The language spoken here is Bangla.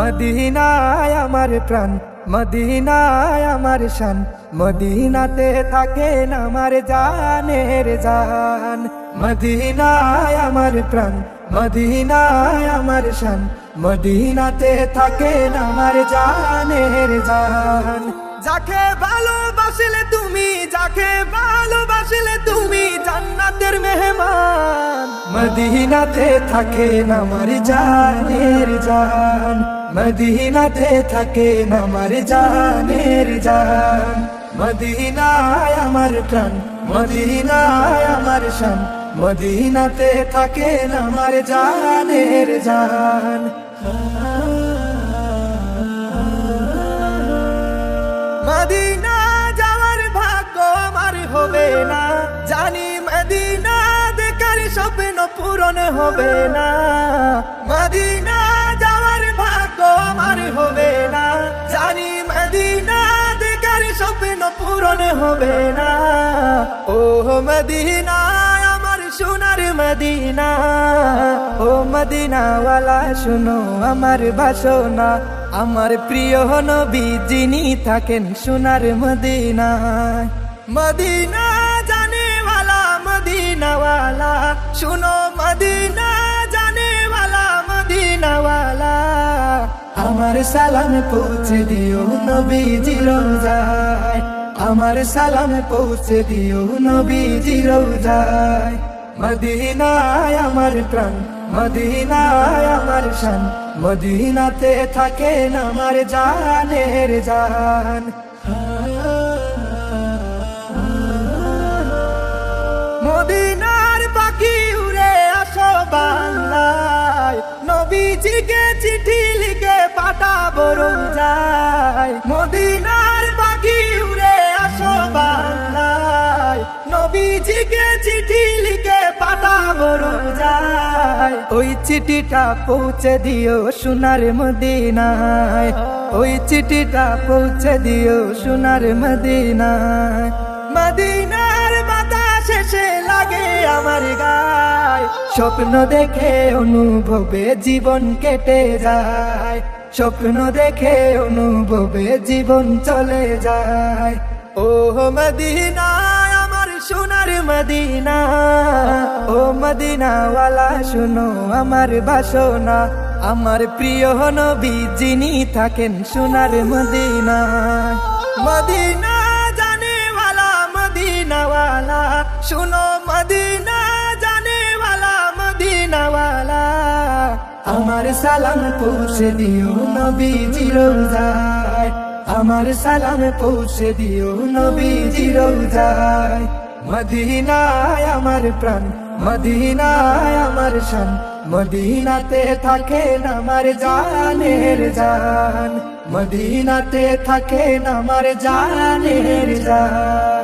মদিনায় আমার প্রাণ, মদিনায় আমার শান, মদিনাতে থাকেন আমার জানের জান। মদিনায় আমার প্রাণ, মদিনায় আমার শান, মদিনাতে থাকেন আমার জানের জান। যাকে ভালোবাসলে তুমি, যাকে ভালোবাসলে তুমি জান্নাতের মেহমান। মদিনাতে থাকেন আমার জানের জান, মদিনাতে থাকেন আমার জানের জান। মদিনায় আমার প্রাণ, মদিনায় আমার শান, মদিনাতে থাকেন আমার জানের জান। মদিনা যাওয়ার ভাগ্য আমার হবে না, জানি মদিনা দেখার স্বপ্ন পূরণ হবে না। মদিনা যাওয়ার ভাগ্য আমার হবে না, জানি মদিনা দেখার স্বপ্ন পূরণ হবে না। ও মদিনা আমার সোনার মদিনা, ও মদিনাওয়ালা শুনো আমার বাসনা। আমার প্রিয় নবী যিনি থাকেন সোনার মদিনায়। মদিনা জানেওয়ালা মদিনাওয়ালা শুনো, মদিনা জানেওয়ালা মদিনাওয়ালা। আমার সালাম পৌঁছে দিও নবীজি রওজায়, আমার সালাম পৌঁছে দিও নবীজি রওজায়। মদিনায় আমার প্রাণ, মদিনায় আমার শান, মদিনাতে থাকেন আমার জানের জান। মদিনার পাখি উড়ে আসো বাংলায়, নবীজিকে চিঠি লিখে পাঠাবো রোজায়। মদিনার পাখি উড়ে আসো বাংলায়, নবীজিকে চিঠি লিখে পাঠাবো রোজায়। ওই চিঠিটা পৌঁছে দিও সোনার মদিনায়, ওই চিঠিটা পৌঁছে দিও সোনার মদিনায়। মদিনার বাতাস এসে লাগে আমার গায়, স্বপ্ন দেখে অনুভবে জীবন কেটে যায়, স্বপ্ন দেখে অনুভবে জীবন চলে যায়। ও মদিনা আমার সোনার মদিনা, ও মদিনাওয়ালা শুনো আমার বাসনা। আমার প্রিয় নবী যিনি থাকেন সোনার মদিনায়। মদিনা জানেওয়ালা মদিনাওয়ালা শুনো, মদিনা জানেওয়ালা মদিনাওয়ালা। আমার সালাম পৌঁছে দিও নবীজি রওজায়, আমার সালাম পৌঁছে দিও নবীজি রওজায়। মদিনায় আমার প্রাণ, মদিনায় আমার শান, মদিনাতে থাকেন আমার জানের জান, মদিনাতে থাকেন আমার জানের জান।